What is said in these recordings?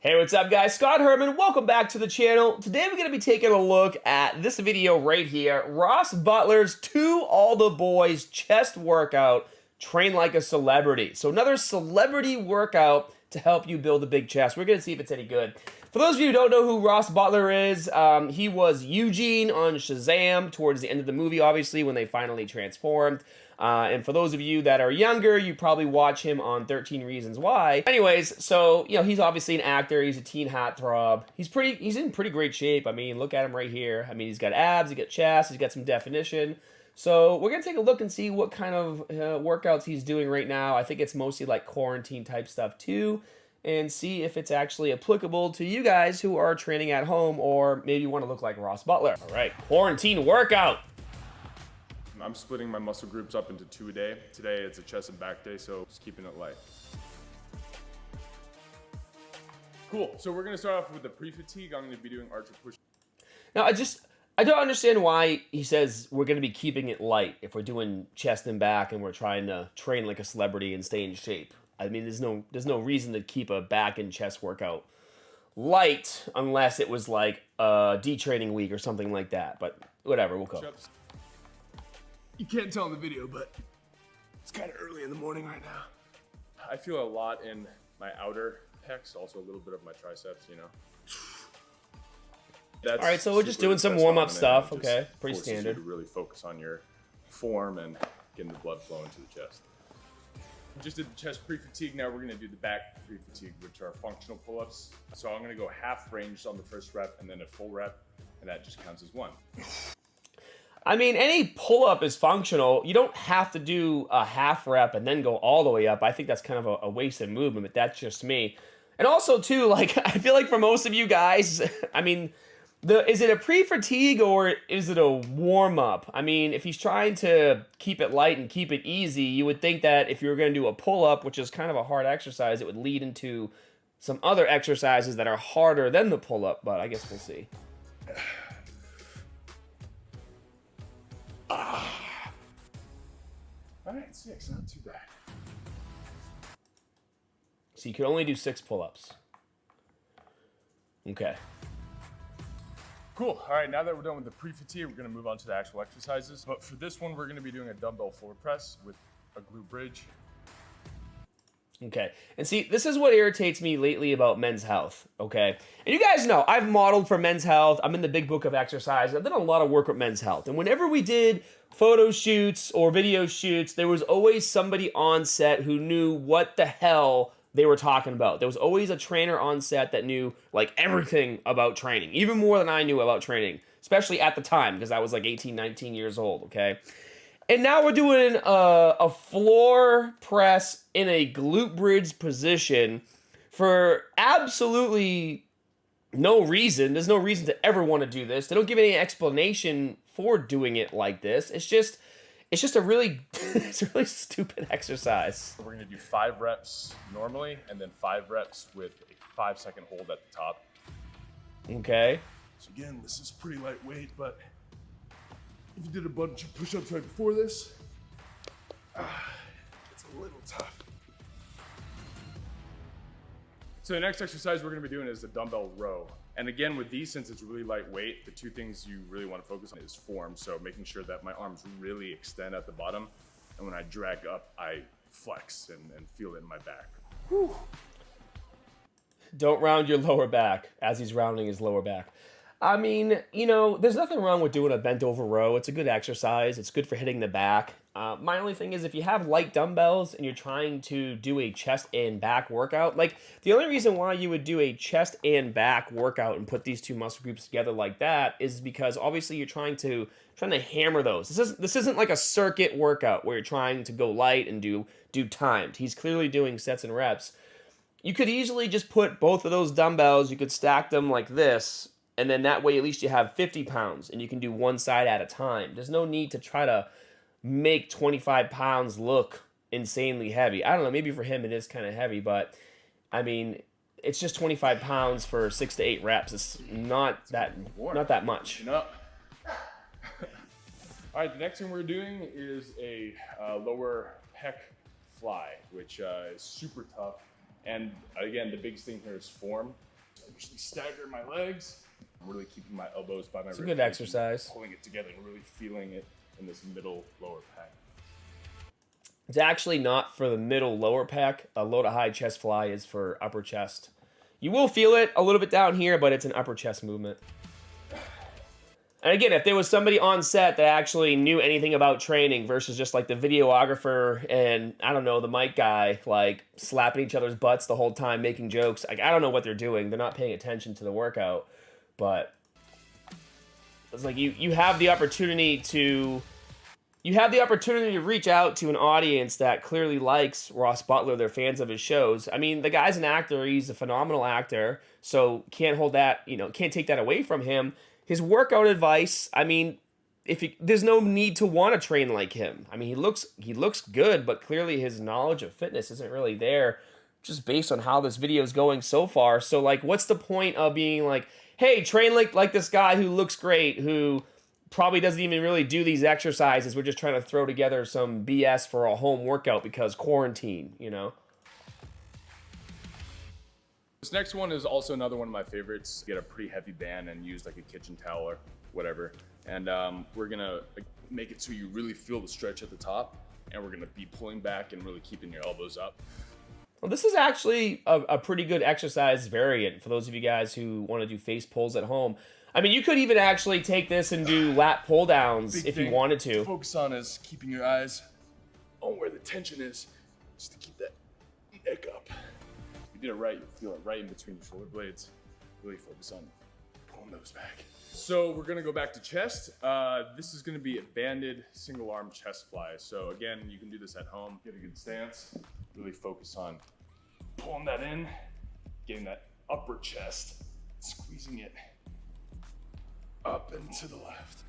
Hey, what's up guys? Scott Herman, welcome back to the channel. Today we're going to be taking a look at this video right here. Ross Butler's To All the Boys chest workout, train like a celebrity. So another celebrity workout to help you build a big chest. We're going to see if it's any good. For those of you who don't know who Ross Butler is, he was Eugene on Shazam towards the end of the movie, obviously, when they finally transformed. And for those of you that are younger, you probably watch him on 13 Reasons Why. Anyways, so, you know, he's obviously an actor. He's a teen heartthrob. He's in pretty great shape. I mean, look at him right here. I mean, he's got abs, he's got chest, he's got some definition. So we're going to take a look and see what kind of workouts he's doing right now. I think it's mostly like quarantine type stuff too. And see if it's actually applicable to you guys who are training at home or maybe want to look like Ross Butler. All right, quarantine workout. I'm splitting my muscle groups up into 2 a day. Today it's a chest and back day, so just keeping it light. Cool, so we're gonna start off with the pre-fatigue. I'm gonna be doing arch and push. Now, I don't understand why he says we're going to be keeping it light if we're doing chest and back and we're trying to train like a celebrity and stay in shape. I mean, there's no reason to keep a back and chest workout light unless it was like a detraining week or something like that. But whatever, we'll go. You can't tell in the video, but it's kind of early in the morning right now. I feel a lot in my outer pecs, also a little bit of my triceps, you know. That's all right, so we're just doing some warm-up stuff. Okay, pretty standard. standard. You to really focus on your form and getting the blood flowing to the chest. Just did the chest pre-fatigue. Now we're gonna do the back pre-fatigue, which are functional pull-ups. So I'm gonna go half range on the first rep and then a full rep, and that just counts as one. I mean, any pull-up is functional. You don't have to do a half rep and then go all the way up. I think that's kind of a wasted movement, but that's just me. And also, too, like, I feel like for most of you guys, I mean, is it a pre-fatigue or is it a warm-up? I mean, if he's trying to keep it light and keep it easy, you would think that if you were going to do a pull-up, which is kind of a hard exercise, it would lead into some other exercises that are harder than the pull-up, but I guess we'll see. All right, 6, not too bad. So you can only do 6 pull-ups. Okay. Cool. All right, now that we're done with the pre-fatigue, we're gonna move on to the actual exercises. But for this one, we're gonna be doing a dumbbell forward press with a glute bridge. Okay, and see, this is what irritates me lately about Men's Health, okay? And you guys know, I've modeled for Men's Health. I'm in the big book of exercise. I've done a lot of work with Men's Health. And whenever we did photo shoots or video shoots, there was always somebody on set who knew what the hell they were talking about. There was always a trainer on set that knew, like, everything about training, even more than I knew about training, especially at the time, because I was like 18, 19 years old, okay? And now we're doing a floor press in a glute bridge position for absolutely no reason. There's no reason to ever want to do this. They don't give any explanation for doing it like this. It's just a really, it's a really stupid exercise. We're gonna do 5 reps normally, and then 5 reps with a 5-second hold at the top. Okay. So again, this is pretty lightweight, but if you did a bunch of push-ups right before this, it's a little tough. So the next exercise we're gonna be doing is the dumbbell row. And again, with these, since it's really lightweight, the 2 things you really wanna focus on is form. So making sure that my arms really extend at the bottom, and when I drag up, I flex and feel it in my back. Whew. Don't round your lower back as he's rounding his lower back. I mean, you know, there's nothing wrong with doing a bent over row. It's a good exercise. It's good for hitting the back. My only thing is if you have light dumbbells and you're trying to do a chest and back workout, like the only reason why you would do a chest and back workout and put these 2 muscle groups together like that is because obviously you're trying to hammer those. This isn't like a circuit workout where you're trying to go light and do timed. He's clearly doing sets and reps. You could easily just put both of those dumbbells, you could stack them like this, and then that way at least you have 50 pounds and you can do one side at a time. There's no need to try to make 25 pounds look insanely heavy. I don't know, maybe for him it is kind of heavy, but I mean, it's just 25 pounds for 6 to 8 reps. It's not that much. All right, the next thing we're doing is a lower pec fly, which is super tough. And again, the biggest thing here is form. I usually stagger my legs. I'm really keeping my elbows by my It's a rib good cage exercise. and pulling it together and really feeling it in this middle lower pack. It's actually not for the middle lower pec. A low to high chest fly is for upper chest. You will feel it a little bit down here, but it's an upper chest movement. And again, if there was somebody on set that actually knew anything about training versus just like the videographer and, I don't know, the mic guy, like slapping each other's butts the whole time, making jokes, like I don't know what they're doing. They're not paying attention to the workout. But it's like you have the opportunity to reach out to an audience that clearly likes Ross Butler. They're fans of his shows. I mean, the guy's an actor. He's a phenomenal actor. So can't hold that, can't take that away from him. His workout advice, I mean, there's no need to want to train like him. I mean, he looks good, but clearly his knowledge of fitness isn't really there just based on how this video is going so far. So like, what's the point of being like, hey, train like this guy who looks great, who probably doesn't even really do these exercises. We're just trying to throw together some BS for a home workout because quarantine, This next one is also another one of my favorites. Get a pretty heavy band and use like a kitchen towel or whatever. And we're gonna make it so you really feel the stretch at the top. And we're gonna be pulling back and really keeping your elbows up. Well, this is actually a pretty good exercise variant for those of you guys who want to do face pulls at home. I mean, you could even actually take this and do lat pull downs if you wanted to. Focus on is keeping your eyes on where the tension is, just to keep that neck up. If you did it right, you'll feel it right in between your shoulder blades. Really focus on pulling those back. So we're gonna go back to chest. This is gonna be a banded single arm chest fly. So again, you can do this at home. Get a good stance. Really focus on pulling that in, getting that upper chest, squeezing it up and to the left.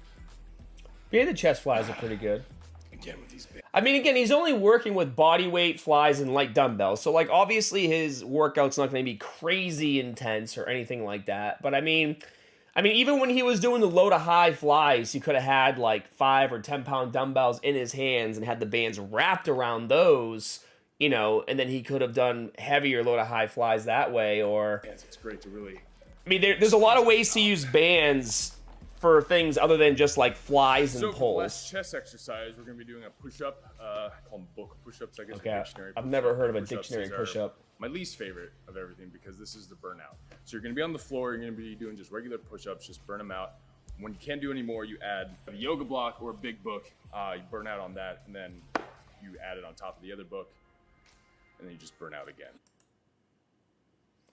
Banded chest flies are pretty good. Again with these bands. I mean, again, he's only working with body weight flies and light dumbbells. So, like, obviously his workout's not going to be crazy intense or anything like that. But, I mean, even when he was doing the low to high flies, he could have had, like, 5 or 10-pound dumbbells in his hands and had the bands wrapped around those, and then he could have done heavier low to high flies that way. Or, it's great to really... I mean, there's a lot of ways to use bands for things other than just like flies and so pulls. For the last chest exercise, we're going to be doing a push-up. I call them book push-ups, I guess. Okay, Dictionary I've never heard of a push-ups. dictionary These are push-up. My least favorite of everything because this is the burnout. So you're going to be on the floor. You're going to be doing just regular push-ups. Just burn them out. When you can't do any more, you add a yoga block or a big book. You burn out on that, and then you add it on top of the other book, and then you just burn out again.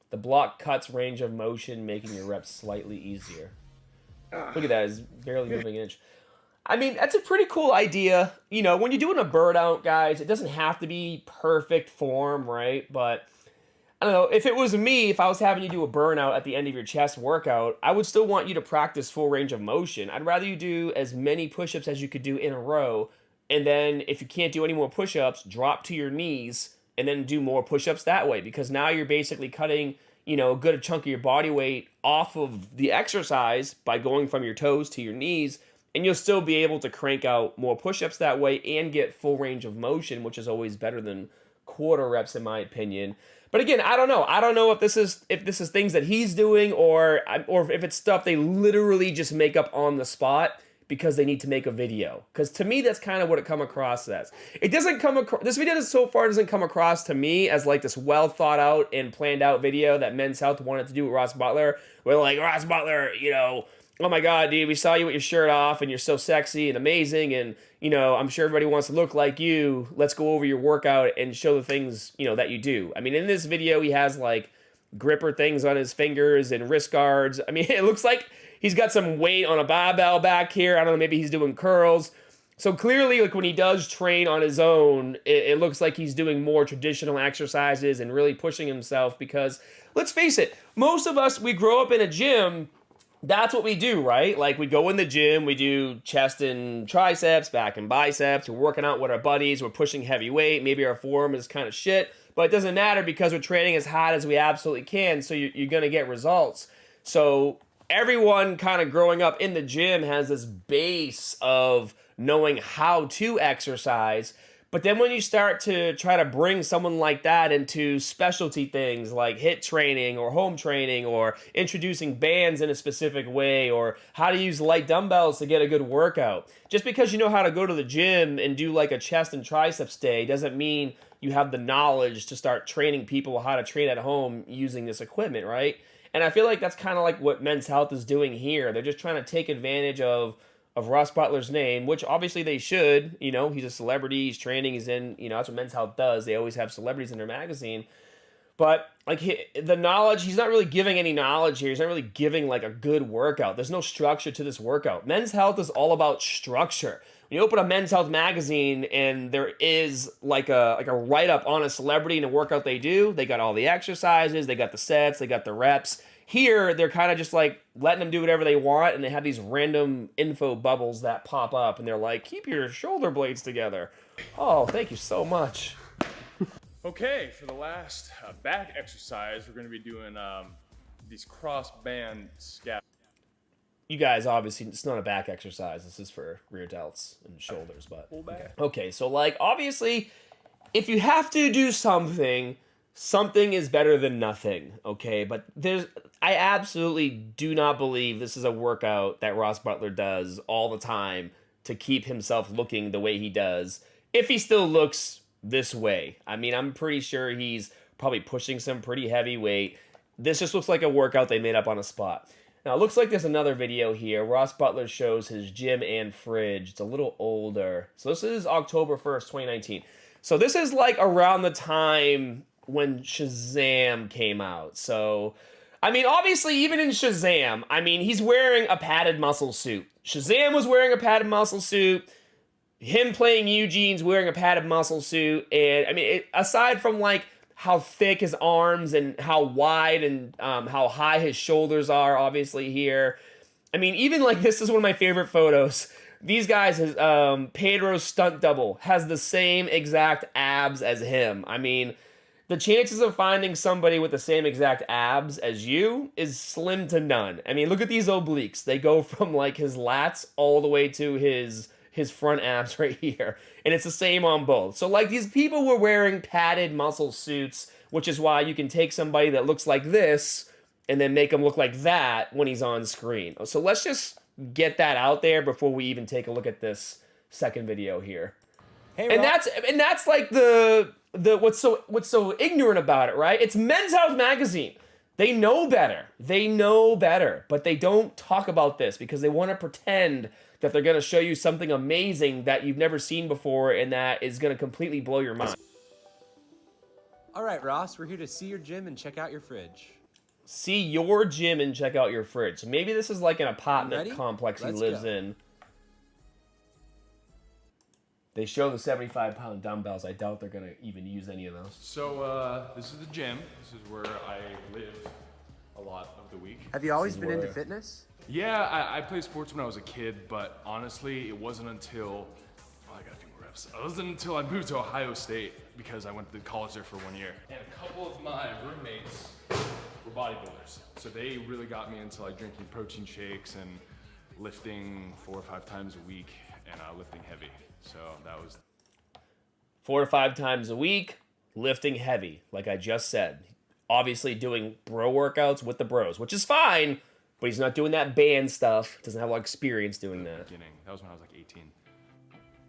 The block cuts range of motion, making your reps slightly easier. Look at that, it's barely moving an inch. I mean, that's a pretty cool idea. When you're doing a burnout, guys, it doesn't have to be perfect form, right? But, I don't know, if it was me, if I was having you do a burnout at the end of your chest workout, I would still want you to practice full range of motion. I'd rather you do as many push-ups as you could do in a row, and then if you can't do any more push-ups, drop to your knees, and then do more push-ups that way, because now you're basically cutting, a good chunk of your body weight off of the exercise by going from your toes to your knees, and you'll still be able to crank out more push-ups that way and get full range of motion, which is always better than quarter reps in my opinion. But again, I don't know. I don't know if this is things that he's doing or if it's stuff they literally just make up on the spot because they need to make a video. Because to me, that's kind of what it come across as. It doesn't come across, this video so far doesn't come across to me as like this well thought out and planned out video that Men's Health wanted to do with Ross Butler. Where like, Ross Butler, oh my God, dude, we saw you with your shirt off and you're so sexy and amazing. And, I'm sure everybody wants to look like you. Let's go over your workout and show the things, that you do. I mean, in this video, he has like gripper things on his fingers and wrist guards. I mean, it looks like he's got some weight on a barbell back here. I don't know, maybe he's doing curls. So clearly, like when he does train on his own, it looks like he's doing more traditional exercises and really pushing himself because, let's face it, most of us, we grow up in a gym. That's what we do, right? Like we go in the gym, we do chest and triceps, back and biceps, we're working out with our buddies, we're pushing heavy weight, maybe our form is kind of shit, but it doesn't matter because we're training as hard as we absolutely can, so you're going to get results. So everyone kind of growing up in the gym has this base of knowing how to exercise, But then when you start to try to bring someone like that into specialty things like HIIT training or home training or introducing bands in a specific way or how to use light dumbbells to get a good workout, just because you know how to go to the gym and do like a chest and triceps day doesn't mean you have the knowledge to start training people how to train at home using this equipment, right? And I feel like that's kind of like what Men's Health is doing here. They're just trying to take advantage of Ross Butler's name, which obviously they should. You know, he's a celebrity, he's training, he's in, you know, that's what Men's Health does. They always have celebrities in their magazine. But, like, the knowledge, he's not really giving any knowledge here. He's not really giving, like, a good workout. There's no structure to this workout. Men's Health is all about structure. When you open a Men's Health magazine and there is, like a write-up on a celebrity and a workout they do, they got all the exercises, they got the sets, they got the reps. Here, they're kind of just like letting them do whatever they want, and they have these random info bubbles that pop up, and they're like, keep your shoulder blades together. Oh, thank you so much. Okay, for the last back exercise, we're going to be doing these cross band scat. You guys, obviously, it's not a back exercise. This is for rear delts and shoulders, but okay. So, like, obviously, if you have to do something is better than nothing, okay? But I absolutely do not believe this is a workout that Ross Butler does all the time to keep himself looking the way he does, if he still looks this way. I mean, I'm pretty sure he's probably pushing some pretty heavy weight. This just looks like a workout they made up on a spot. Now, it looks like there's another video here. Ross Butler shows his gym and fridge. It's a little older. So this is October 1st, 2019. So this is like around the time when Shazam came out. So, I mean, obviously, even in Shazam, I mean, he's wearing a padded muscle suit. Shazam was wearing a padded muscle suit. Him playing Eugene's wearing a padded muscle suit. And, I mean, aside from, like, how thick his arms and how wide and how high his shoulders are, obviously, here. I mean, even, like, this is one of my favorite photos. These guys, Pedro's stunt double has the same exact abs as him. I mean, the chances of finding somebody with the same exact abs as you is slim to none. I mean, look at these obliques. They go from, like, his lats all the way to his front abs right here. And it's the same on both. So, like, these people were wearing padded muscle suits, which is why you can take somebody that looks like this and then make him look like that when he's on screen. So let's just get that out there before we even take a look at this second video here. Hey, and that's like the what's so ignorant about it, right? It's Men's Health magazine. They know better. They know better, but they don't talk about this because they want to pretend that they're going to show you something amazing that you've never seen before and that is going to completely blow your mind. All right, Ross, we're here to see your gym and check out your fridge. See your gym and check out your fridge. So maybe this is like an apartment complex he lives in. They show the 75-pound dumbbells. I doubt they're going to even use any of those. So this is the gym. This is where I live a lot of the week. Have you always been into fitness? Yeah, I played sports when I was a kid, but honestly, it wasn't until, I got a few more reps. It wasn't until I moved to Ohio State because I went to college there for 1 year. And a couple of my roommates were bodybuilders. So they really got me into like drinking protein shakes and lifting 4 or 5 times a week and lifting heavy. So that was 4 to 5 times a week, lifting heavy, like I just said. Obviously doing bro workouts with the bros, which is fine, but he's not doing that band stuff. Doesn't have a lot of experience doing that. That was when I was like 18.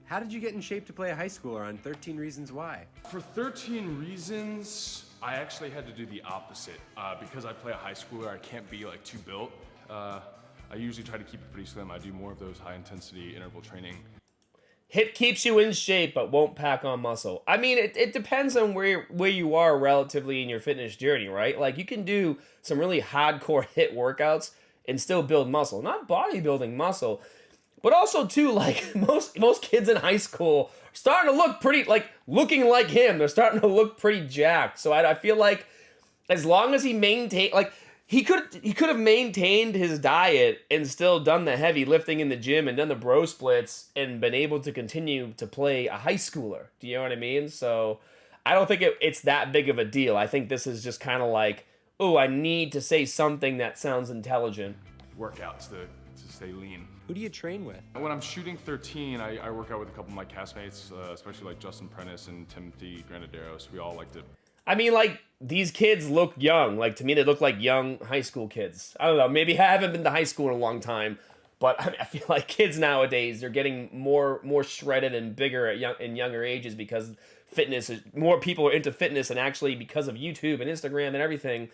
How did you get in shape to play a high schooler on 13 Reasons Why? For 13 Reasons, I actually had to do the opposite. Because I play a high schooler, I can't be like too built. I usually try to keep it pretty slim. I do more of those high intensity interval training. HIIT keeps you in shape, but won't pack on muscle. I mean, it depends on where you are relatively in your fitness journey, right? Like, you can do some really hardcore HIIT workouts and still build muscle. Not bodybuilding muscle, but also, too, like, most kids in high school are starting to look pretty, like, looking like him. They're starting to look pretty jacked. So I feel like as long as he maintains, like, he could have maintained his diet and still done the heavy lifting in the gym and done the bro splits and been able to continue to play a high schooler. Do you know what I mean? So I don't think it's that big of a deal. I think this is just kind of like, oh, I need to say something that sounds intelligent. Workouts to stay lean. Who do you train with? When I'm shooting 13, I work out with a couple of my castmates, especially like Justin Prentice and Timothy Granaderos. We all like to. I mean, like, these kids look young. Like, to me, they look like young high school kids. I don't know. Maybe I haven't been to high school in a long time, but I feel like kids nowadays, they're getting more shredded and bigger in younger ages because more people are into fitness, and actually because of YouTube and Instagram and everything,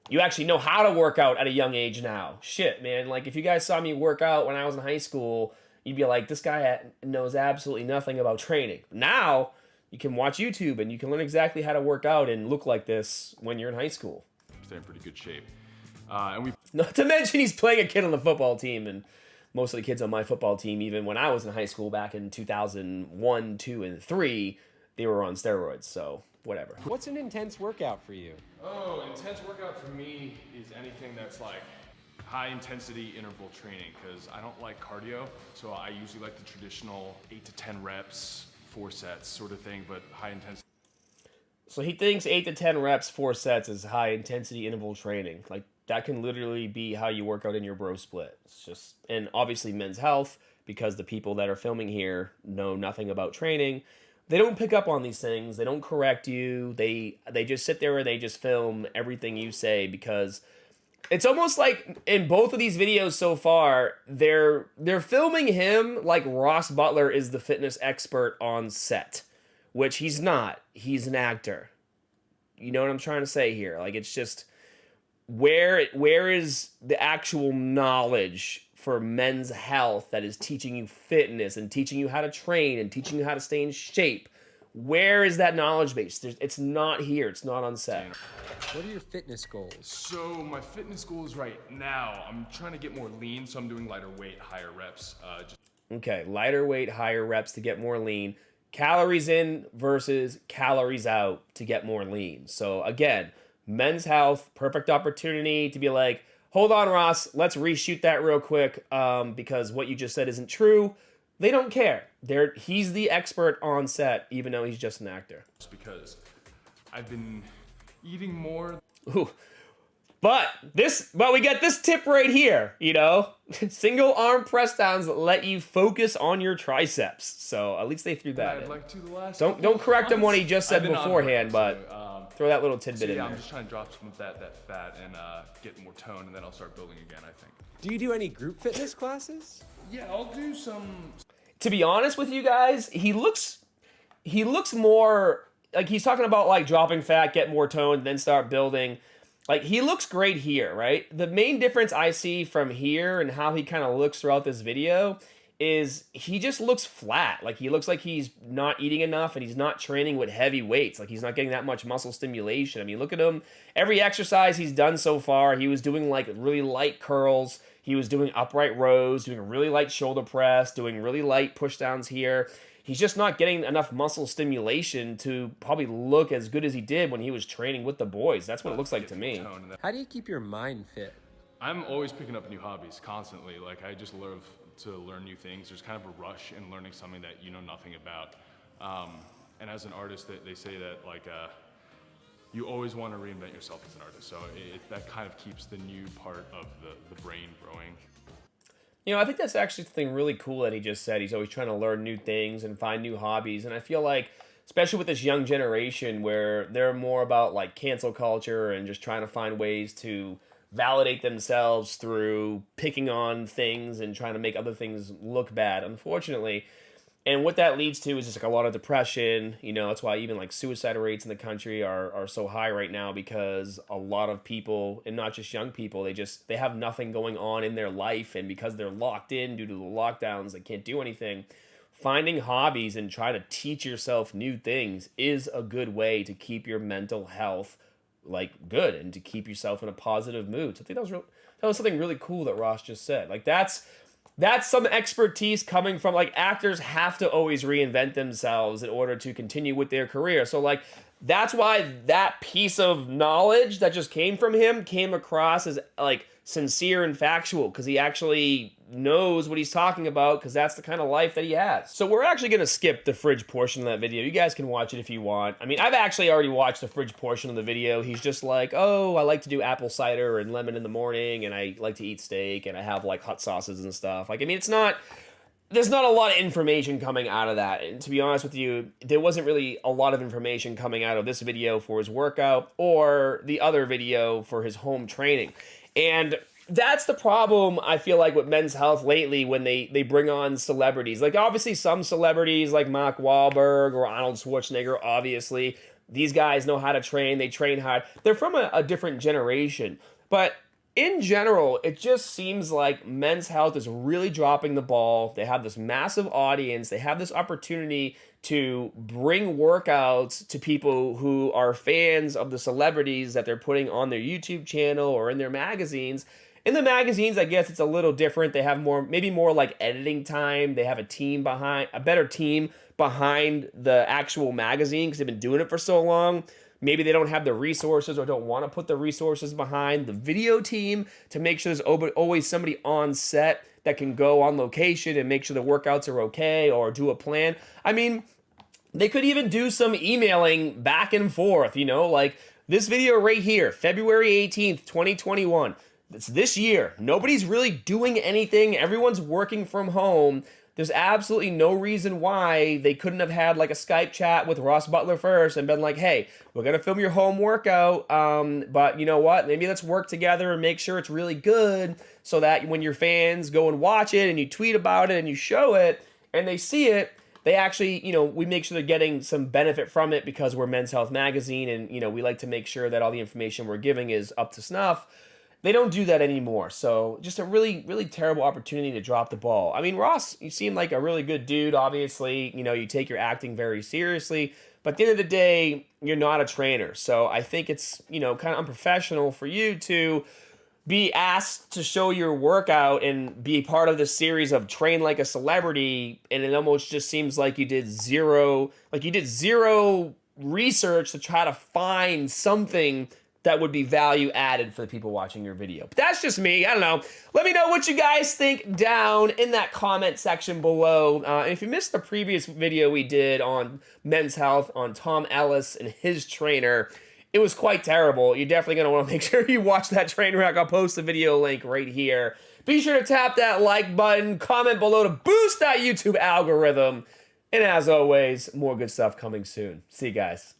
you actually know how to work out at a young age now. Shit, man. Like, if you guys saw me work out when I was in high school, you'd be like, this guy knows absolutely nothing about training. Now, you can watch YouTube and you can learn exactly how to work out and look like this when you're in high school. Stay in pretty good shape. And we. Not to mention he's playing a kid on the football team, and most of the kids on my football team, even when I was in high school back in 2001, 2, and 3, they were on steroids, so whatever. What's an intense workout for you? Oh, intense workout for me is anything that's like high intensity interval training, because I don't like cardio, so I usually like the traditional 8 to 10 reps, 4 sets sort of thing, but high intensity. So he thinks 8 to 10 reps, 4 sets is high intensity interval training. Like, that can literally be how you work out in your bro split. It's just, and obviously Men's Health, because the people that are filming here know nothing about training. They don't pick up on these things. They don't correct you. They just sit there and they just film everything you say, because it's almost like in both of these videos so far, they're filming him like Ross Butler is the fitness expert on set, which he's not. He's an actor. You know what I'm trying to say here? Like, it's just, where is the actual knowledge for Men's Health that is teaching you fitness and teaching you how to train and teaching you how to stay in shape? Where is that knowledge base? It's not here. It's not on set. What are your fitness goals? So my fitness goals right now, I'm trying to get more lean, so I'm doing lighter weight, higher reps. Okay, lighter weight, higher reps to get more lean. Calories in versus calories out to get more lean. So again, Men's Health, perfect opportunity to be like, hold on, Ross, let's reshoot that real quick, because what you just said isn't true. They don't care. He's the expert on set, even though he's just an actor. Just because I've been eating more. Ooh. But we get this tip right here, you know? Single arm press downs let you focus on your triceps. So at least they threw that in. I'd like to the last Don't correct him what he just said beforehand, but throw that little tidbit in there. I'm just trying to drop some of that fat and get more tone, and then I'll start building again, I think. Do you do any group fitness classes? Yeah, I'll do some. To be honest with you guys, he looks more like he's talking about like dropping fat, get more tone, then start building. Like, he looks great here, right? The main difference I see from here and how he kind of looks throughout this video is he just looks flat. Like, he looks like he's not eating enough and he's not training with heavy weights. Like, he's not getting that much muscle stimulation. I mean, look at him. Every exercise he's done so far, he was doing like really light curls. He was doing upright rows, doing a really light shoulder press, doing really light push downs here. He's just not getting enough muscle stimulation to probably look as good as he did when he was training with the boys. That's what it looks like to me. How do you keep your mind fit? I'm always picking up new hobbies constantly. Like, I just love to learn new things. There's kind of a rush in learning something that you know nothing about. And as an artist, they say that like you always want to reinvent yourself as an artist. So that kind of keeps the new part of the brain growing. You know, I think that's actually something really cool that he just said. He's always trying to learn new things and find new hobbies. And I feel like, especially with this young generation where they're more about like cancel culture and just trying to find ways to validate themselves through picking on things and trying to make other things look bad, unfortunately. And what that leads to is just like a lot of depression. You know, that's why even like suicide rates in the country are so high right now, because a lot of people, and not just young people, they have nothing going on in their life, and because they're locked in due to the lockdowns, they can't do anything. Finding hobbies and trying to teach yourself new things is a good way to keep your mental health like good and to keep yourself in a positive mood. So I think that was something really cool that Ross just said. Like, that's some expertise coming from, like, actors have to always reinvent themselves in order to continue with their career. So, like, that's why that piece of knowledge that just came from him came across as, like, sincere and factual, because he actually knows what he's talking about because that's the kind of life that he has. So we're actually going to skip the fridge portion of that video. You guys can watch it if you want. I mean, I've actually already watched the fridge portion of the video. He's just like, oh, I like to do apple cider and lemon in the morning, and I like to eat steak, and I have like hot sauces and stuff. Like, I mean, there's not a lot of information coming out of that. And to be honest with you, there wasn't really a lot of information coming out of this video for his workout or the other video for his home training. And that's the problem, I feel like, with Men's Health lately when they bring on celebrities. Like, obviously, some celebrities like Mark Wahlberg or Arnold Schwarzenegger, obviously, these guys know how to train. They train hard. They're from a different generation. But in general, it just seems like Men's Health is really dropping the ball. They have this massive audience. They have this opportunity to bring workouts to people who are fans of the celebrities that they're putting on their YouTube channel or in their magazines. In the magazines, I guess it's a little different. They have maybe more like editing time. They have a better team behind the actual magazine because they've been doing it for so long. Maybe they don't have the resources or don't want to put the resources behind the video team to make sure there's always somebody on set that can go on location and make sure the workouts are okay or do a plan. I mean, they could even do some emailing back and forth, you know, like this video right here, February 18th, 2021. It's this year. Nobody's really doing anything. Everyone's working from home. There's absolutely no reason why they couldn't have had like a Skype chat with Ross Butler first and been like, hey, we're going to film your home workout, but you know what? Maybe let's work together and make sure it's really good so that when your fans go and watch it and you tweet about it and you show it and they see it, they actually, you know, we make sure they're getting some benefit from it because we're Men's Health Magazine and, you know, we like to make sure that all the information we're giving is up to snuff. They don't do that anymore. So just a really, really terrible opportunity to drop the ball. I mean, Ross, you seem like a really good dude. Obviously, you know, you take your acting very seriously. But at the end of the day, you're not a trainer. So I think it's, you know, kind of unprofessional for you to be asked to show your workout and be part of this series of Train Like a Celebrity. And it almost just seems like you did zero research to try to find something that would be value added for the people watching your video. But that's just me. I don't know. Let me know what you guys think down in that comment section below. And if you missed the previous video we did on Men's Health, on Tom Ellis and his trainer, it was quite terrible. You're definitely going to want to make sure you watch that train wreck. I'll post the video link right here. Be sure to tap that like button, comment below to boost that YouTube algorithm. And as always, more good stuff coming soon. See you guys.